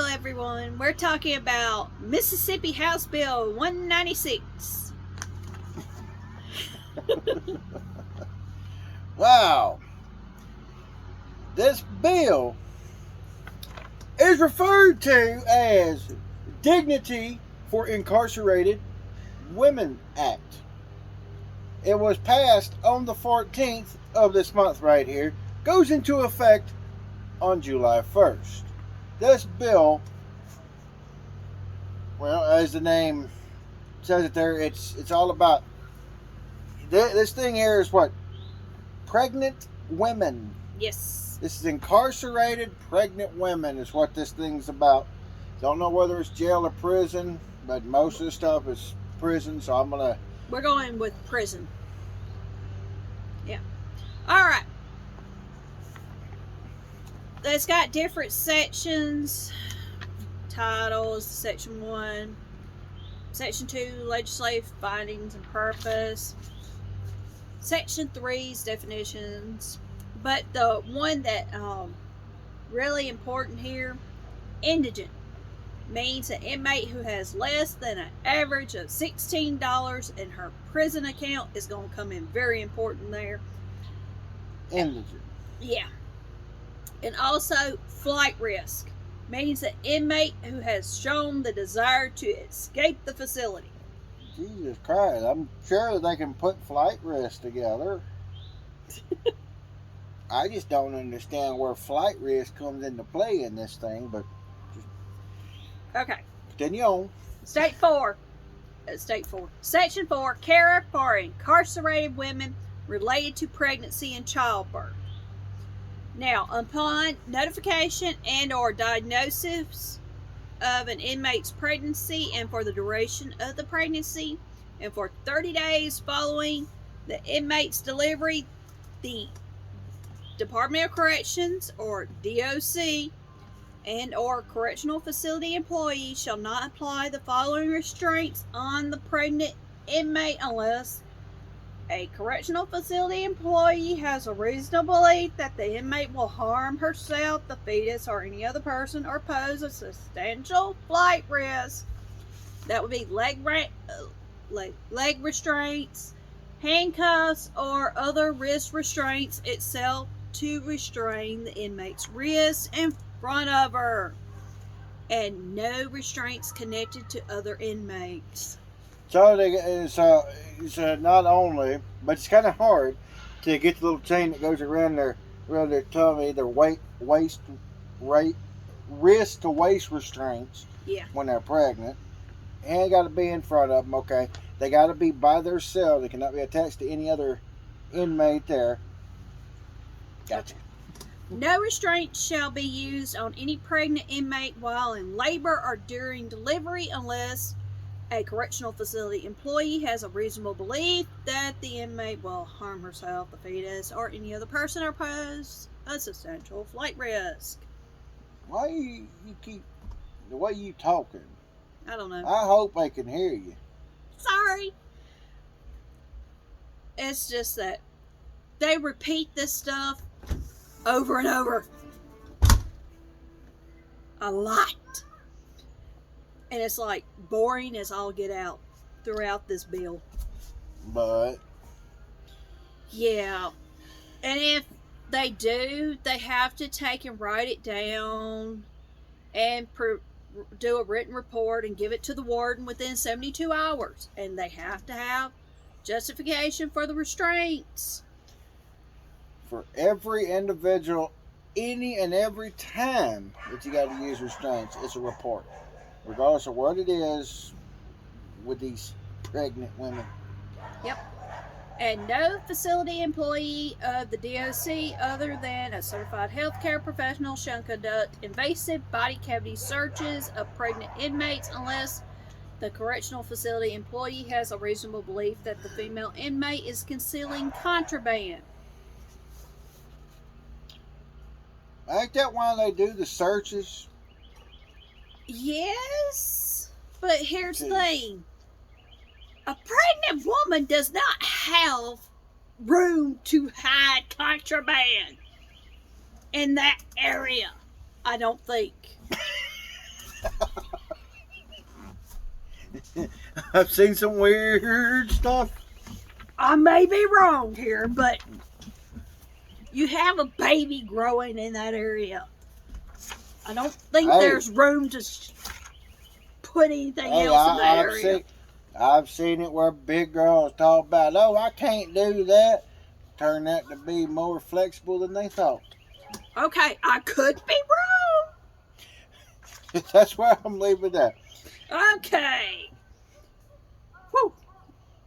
everyone. We're talking about Mississippi House Bill 196. Wow. This bill is referred to as Dignity for Incarcerated Women Act. It was passed on the 14th of this month right here. Goes into effect on July 1st. This bill, well, as the name says it there, it's all about this thing here is what? Pregnant women. Yes. This is incarcerated pregnant women is what this thing's about. Don't know whether it's jail or prison, but most of the stuff is prison, so We're going with prison. Yeah. Alright. It's got different sections. Titles, Section 1. Section 2, Legislative Findings and Purpose. Section 3's definitions. But the one that really important here, indigent, means an inmate who has less than an average of $16 in her prison account is going to come in very important there. indigent. Yeah. And also flight risk, means an inmate who has shown the desire to escape the facility. Jesus Christ, I'm sure that they can put flight risk together. I just don't understand where flight risk comes into play in this thing, but Okay. continue on. State 4. Section 4, care for incarcerated women related to pregnancy and childbirth. Now, upon notification and or diagnosis of an inmate's pregnancy and for the duration of the pregnancy and for 30 days following the inmate's delivery, the Department of Corrections or DOC and or correctional facility employee shall not apply the following restraints on the pregnant inmate unless a correctional facility employee has a reasonable belief that the inmate will harm herself, the fetus, or any other person or pose a substantial flight risk. That would be leg restraints, handcuffs, or other wrist restraints itself to restrain the inmate's wrists in front of her, and no restraints connected to other inmates. So it's not only, but it's kind of hard to get the little chain that goes around their tummy, their wrist to waist restraints. Yeah. When they're pregnant, and got to be in front of them. Okay, they got to be by their cell. They cannot be attached to any other inmate there. Gotcha. No restraint shall be used on any pregnant inmate while in labor or during delivery unless a correctional facility employee has a reasonable belief that the inmate will harm herself, the fetus, or any other person or pose a substantial flight risk. Why you keep the way you talking? I don't know. I hope they can hear you. Sorry. It's just that they repeat this stuff over and over. A lot. And it's like boring as all get out throughout this bill. But yeah. And if they do, they have to take and write it down and do a written report and give it to the warden within 72 hours. And they have to have justification for the restraints. for every individual, any and every time that you got to use restraints, it's a report, regardless of what it is with these pregnant women. Yep. And no facility employee of the DOC other than a certified healthcare professional shall conduct invasive body cavity searches of pregnant inmates unless the correctional facility employee has a reasonable belief that the female inmate is concealing contraband. Ain't that why they do the searches? Yes, but here's the thing. A pregnant woman does not have room to hide contraband in that area, I don't think. I've seen some weird stuff. I may be wrong here, but you have a baby growing in that area. I don't think there's room to put anything else in that area. I've seen it where big girls talk about, oh, I can't do that. Turned out to be more flexible than they thought. Okay, I could be wrong. That's where I'm leaving that. Okay. Whew.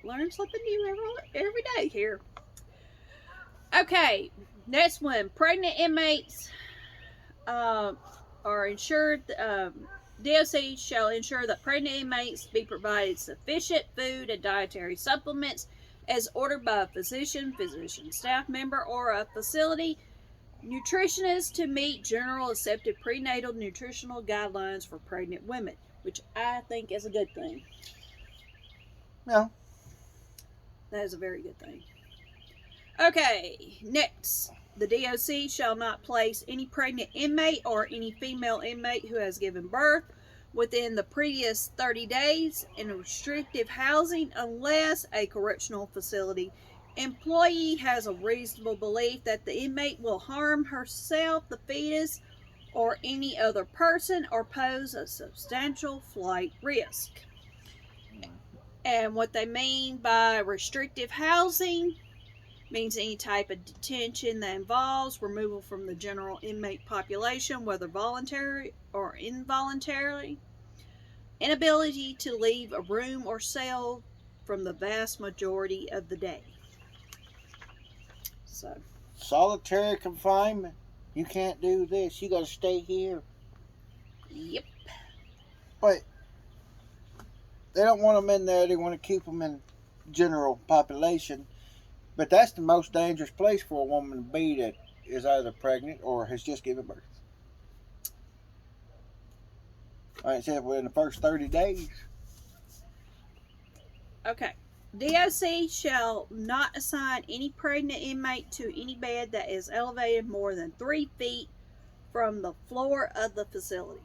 Learn something new every day here. Okay, next one. Pregnant inmates are ensured. DOC shall ensure that pregnant inmates be provided sufficient food and dietary supplements as ordered by a physician, physician staff member, or a facility nutritionist to meet general accepted prenatal nutritional guidelines for pregnant women, which I think is a good thing. Yeah. That is a very good thing. Okay, next. The DOC shall not place any pregnant inmate or any female inmate who has given birth within the previous 30 days in restrictive housing unless a correctional facility employee has a reasonable belief that the inmate will harm herself, the fetus, or any other person or pose a substantial flight risk. And what they mean by restrictive housing means any type of detention that involves removal from the general inmate population, whether voluntary or involuntarily, inability to leave a room or cell from the vast majority of the day. So, solitary confinement. You can't do this. You got to stay here. Yep. But they don't want them in there. They want to keep them in general population. But that's the most dangerous place for a woman to be that is either pregnant or has just given birth. Like I said, within the first 30 days. Okay. DOC shall not assign any pregnant inmate to any bed that is elevated more than 3 feet from the floor of the facility.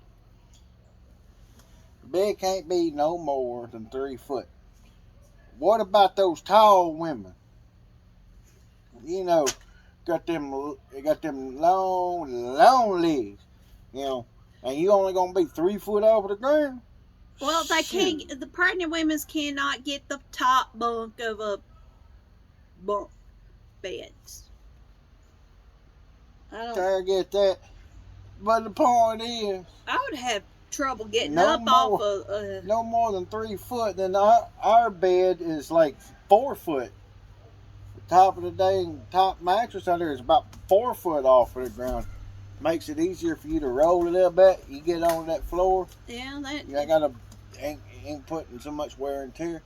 The bed can't be no more than 3 foot. What about those tall women? You know, got them long legs, you know, and you only gonna be 3 foot over the ground. Well, they can't. The pregnant women cannot get the top bunk of a bunk beds. I get that, but the point is, I would have trouble getting up off of. No more than 3 foot. Then our bed is like 4 foot. Top of the day, top mattress under is about 4 foot off of the ground. Makes it easier for you to roll a little bit. You get on that floor. Yeah, that. You ain't putting so much wear and tear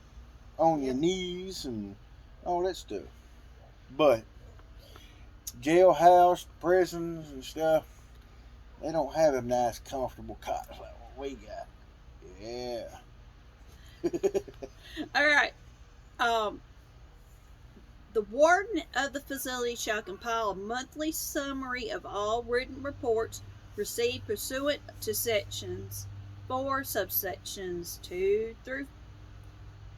on your knees and all that stuff. But jailhouse, prisons, and stuff, they don't have them nice, comfortable cots like what we got. Yeah. All right. The warden of the facility shall compile a monthly summary of all written reports received pursuant to sections 4, subsections 2 through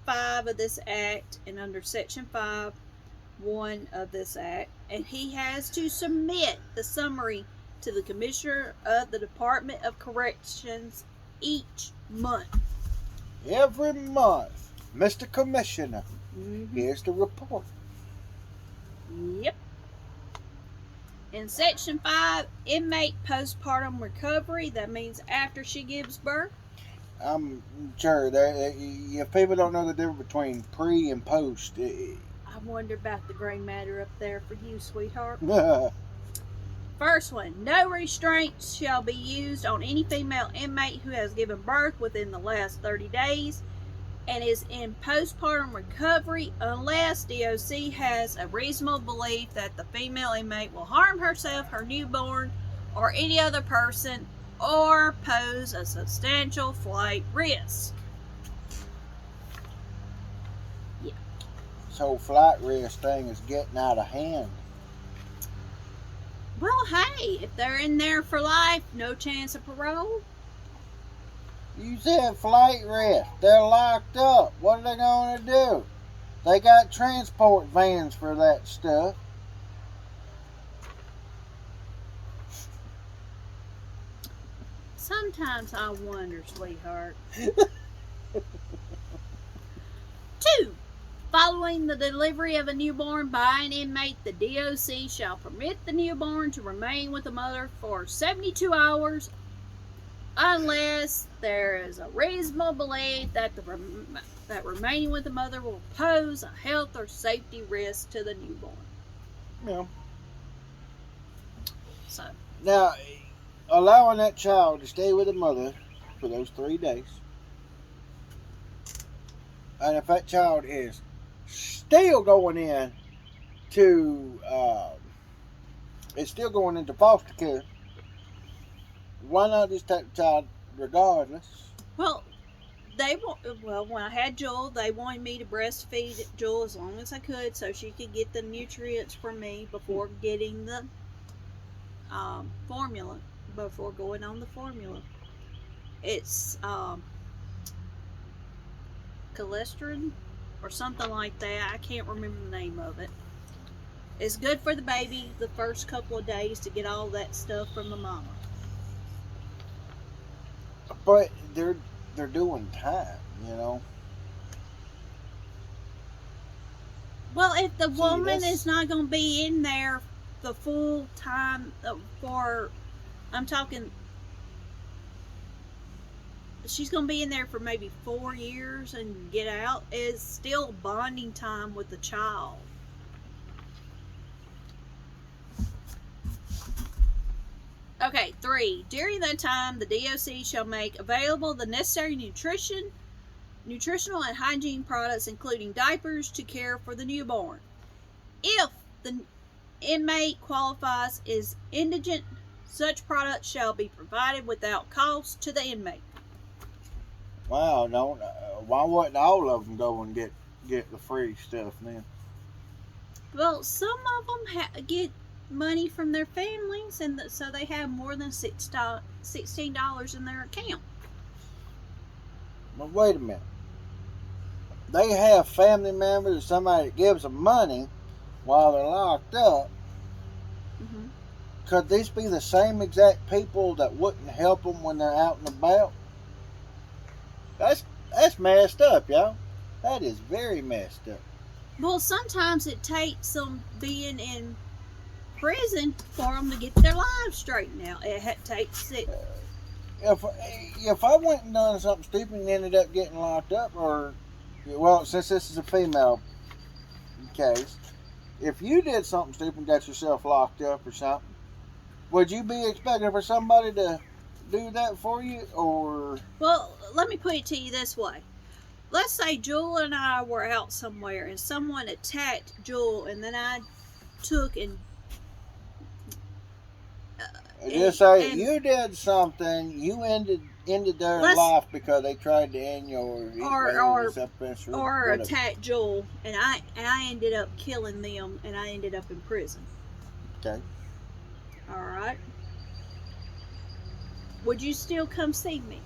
5 of this act, and under section 5(1) of this act, and he has to submit the summary to the Commissioner of the Department of Corrections each month. Every month, Mr. Commissioner, here's the report. Yep. In section 5, inmate postpartum recovery, that means after she gives birth. I'm sure if people don't know the difference between pre and post. I wonder about the gray matter up there for you, sweetheart. First one, no restraints shall be used on any female inmate who has given birth within the last 30 days and is in postpartum recovery unless DOC has a reasonable belief that the female inmate will harm herself, her newborn, or any other person, or pose a substantial flight risk. Yeah. So flight risk thing is getting out of hand. Well, hey, if they're in there for life, no chance of parole. You said flight risk. They're locked up. What are they going to do? They got transport vans for that stuff. Sometimes I wonder, sweetheart. 2. Following the delivery of a newborn by an inmate, the DOC shall permit the newborn to remain with the mother for 72 hours unless there is a reasonable belief that that remaining with the mother will pose a health or safety risk to the newborn. Yeah. So, Now, allowing that child to stay with the mother for those 3 days, and if that child is still going in to, it's still going into foster care, why not just take the child regardless? well, when I had Jewel, they wanted me to breastfeed Jewel as long as I could so she could get the nutrients from me before getting the formula, before going on the formula. It's cholesterol or something like that. I can't remember the name of it. It's good for the baby the first couple of days to get all that stuff from the mama. But they're doing time, you know. Well, if the See, woman is not going to be in there the full time for, I'm talking, she's going to be in there for maybe 4 years and get out, is still bonding time with the child. Okay, 3. During that time, the DOC shall make available the necessary nutritional and hygiene products, including diapers, to care for the newborn. If the inmate qualifies as indigent, such products shall be provided without cost to the inmate. Wow, don't why wouldn't all of them go and get the free stuff then? Well, some of them get money from their families, and so they have more than $16 in their account. But wait a minute. They have family members or somebody that gives them money while they're locked up. Mm-hmm. Could these be the same exact people that wouldn't help them when they're out and about? That's messed up, y'all. That is very messed up. Well, sometimes it takes them being in prison for them to get their lives straightened out. It takes it. If I went and done something stupid and ended up getting locked up, or well, since this is a female case, if you did something stupid and got yourself locked up or something, would you be expecting for somebody to do that for you, or? Well, let me put it to you this way. Let's say Jewel and I were out somewhere and someone attacked Jewel, and then I took and Just say you did something, you ended their life because they tried to end yours, or attack Joel, and I ended up killing them, and I ended up in prison. Okay. All right. Would you still come see me?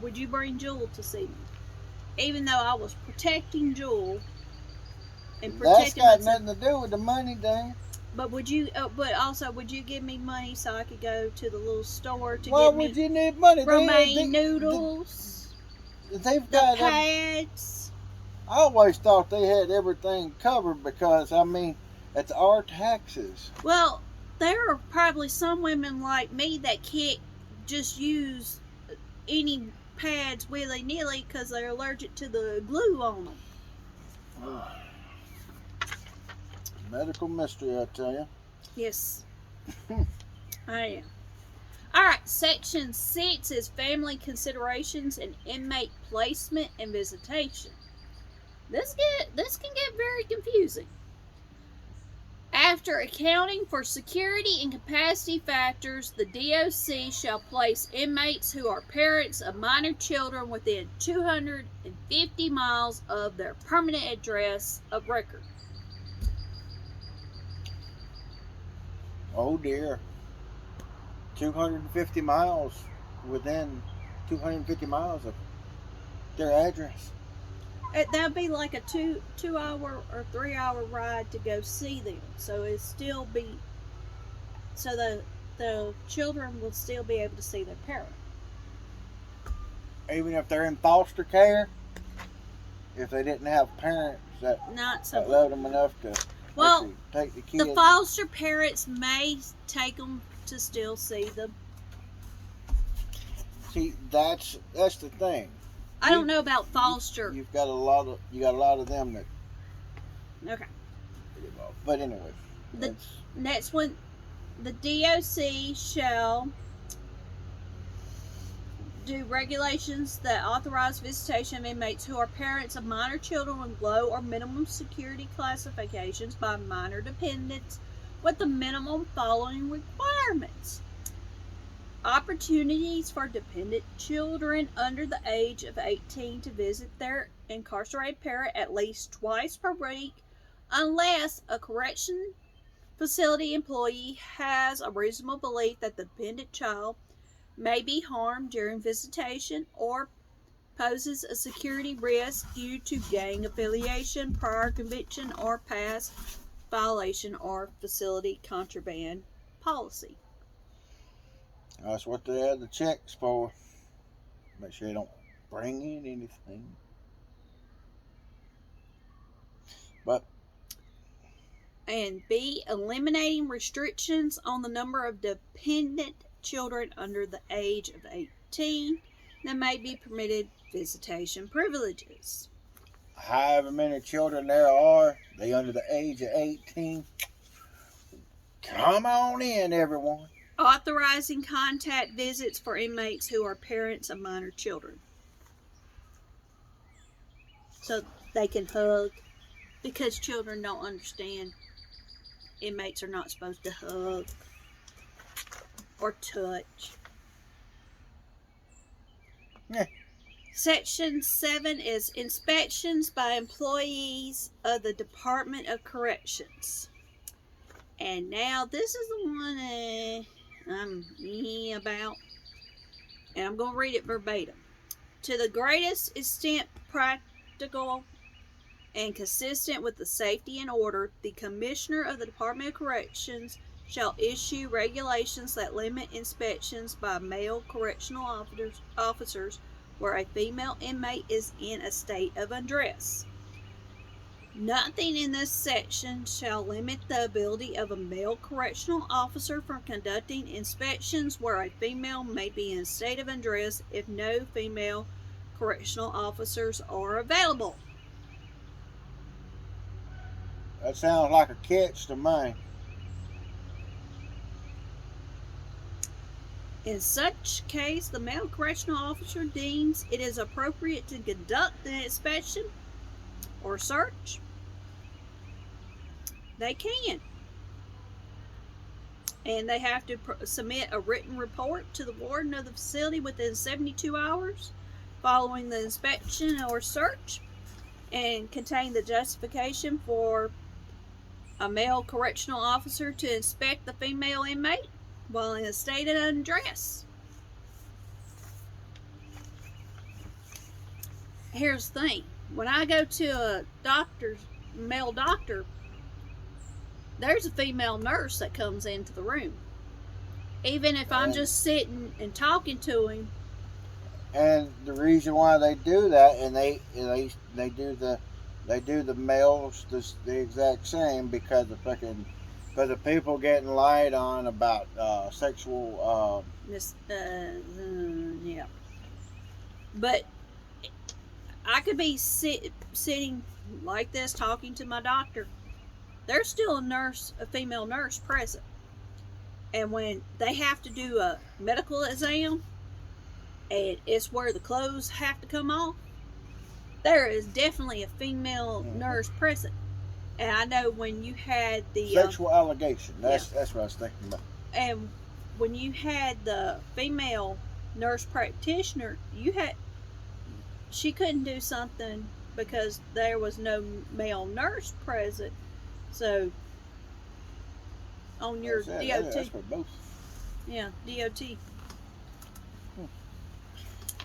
Would you bring Joel to see me, even though I was protecting Joel and protecting? That's got nothing to do with the money, Dan. But would you? But also, would you give me money so I could go to the little store to Why get me? Would you need money? Romaine noodles. They've got the pads. I always thought they had everything covered because I mean, it's our taxes. Well, there are probably some women like me that can't just use any pads willy nilly because they're allergic to the glue on them. Medical mystery, I tell you. Yes, I am. All right, section 6 is family considerations and inmate placement and visitation. This can get very confusing. After accounting for security and capacity factors, the DOC shall place inmates who are parents of minor children within 250 miles of their permanent address of record. Oh dear. 250 miles within 250 miles of their address. That'd be like a 2 hour or 3 hour ride to go see them. So it still be so the children will still be able to see their parent. Even if they're in foster care, if they didn't have parents Not that so loved them enough to well. actually take the kids. The foster parents may take them to still see them. See, that's the thing. I don't know about foster. You got a lot of them that. Okay. But anyway, The next one, the DOC shall do regulations that authorize visitation of inmates who are parents of minor children with low or minimum security classifications by minor dependents with the minimum following requirements. Opportunities for dependent children under the age of 18 to visit their incarcerated parent at least twice per week unless a correction facility employee has a reasonable belief that the dependent child may be harmed during visitation or poses a security risk due to gang affiliation, prior conviction, or past violation or facility contraband policy. That's what they have the checks for. Make sure they don't bring in anything. But And B, eliminating restrictions on the number of dependent children under the age of 18 that may be permitted visitation privileges. however many children there are, they under the age of 18. Come on in, everyone. Authorizing contact visits for inmates who are parents of minor children. So they can hug, because children don't understand inmates are not supposed to hug or touch. Yeah. Section 7 is inspections by employees of the Department of Corrections. And now this is the one I'm about, and I'm going to read it verbatim. To the greatest extent practical and consistent with the safety and order, the Commissioner of the Department of Corrections shall issue regulations that limit inspections by male correctional officers where a female inmate is in a state of undress. Nothing in this section shall limit the ability of a male correctional officer from conducting inspections where a female may be in a state of undress if no female correctional officers are available. That sounds like a catch to me. In such case, the male correctional officer deems it is appropriate to conduct the inspection or search. They can. And they have to submit a written report to the warden of the facility within 72 hours following the inspection or search and contain the justification for a male correctional officer to inspect the female inmate while in a state of undress. Here's the thing. When I go to a male doctor, there's a female nurse that comes into the room. Even if I'm just sitting and talking to him. And the reason why they do that, and they do the males the exact same, because the people getting lied on about sexual. Yeah. But I could be sitting like this talking to my doctor. There's still a female nurse present. And when they have to do a medical exam, and it's where the clothes have to come off, there is definitely a female nurse present. And I know when you had the sexual allegation, that's what I was thinking about. And when you had the female nurse practitioner, she couldn't do something because there was no male nurse present. So on your DOT, that's for both. yeah, DOT.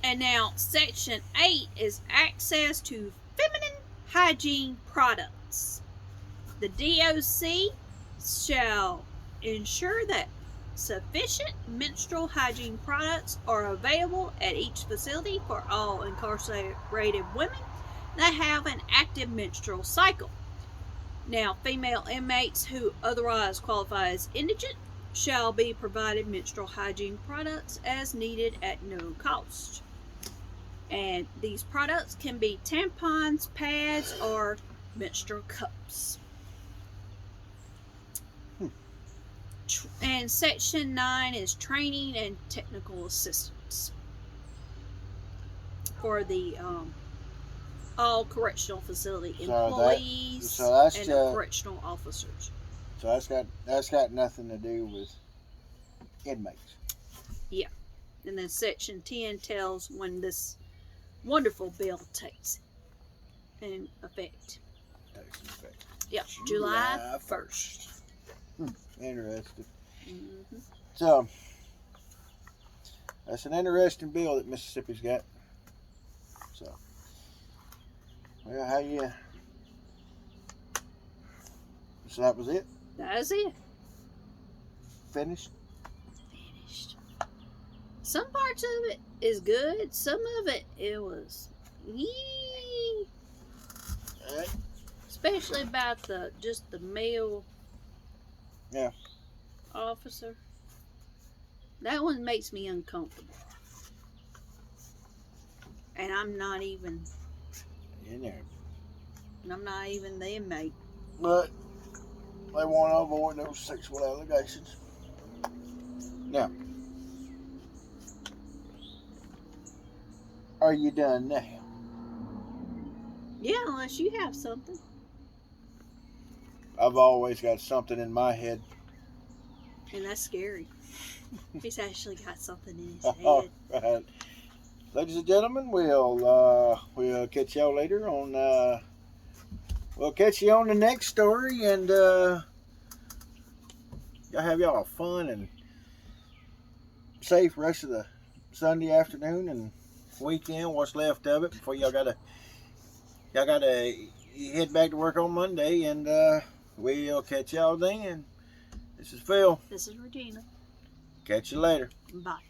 And now, Section 8 is access to feminine hygiene products. The DOC shall ensure that sufficient menstrual hygiene products are available at each facility for all incarcerated women that have an active menstrual cycle. Now, female inmates who otherwise qualify as indigent shall be provided menstrual hygiene products as needed at no cost. And these products can be tampons, pads, or menstrual cups. And Section 9 is training and technical assistance for the all correctional facility employees and the correctional officers. So that's got nothing to do with inmates. Yeah. And then Section 10 tells when this wonderful bill takes in effect. Yep, July 1st. Interesting. Mm-hmm. So, that's an interesting bill that Mississippi's got. So, well, how you... So that was it? That is it. Finished? Finished. Some parts of it is good. Some of it was... Yee. Right. Especially about just the male officer. That one makes me uncomfortable. And I'm not even in there. And I'm not even the inmate. But they want to avoid those sexual allegations. Now, are you done now? Yeah, unless you have something. I've always got something in my head. And that's scary. He's actually got something in his All head. right. Ladies and gentlemen, we'll catch y'all later on. We'll catch you on the next story, and y'all have y'all a fun and safe rest of the Sunday afternoon and weekend. What's left of it before y'all gotta head back to work on Monday, and we'll catch y'all then. This is Phil. This is Regina. Catch you later. Bye.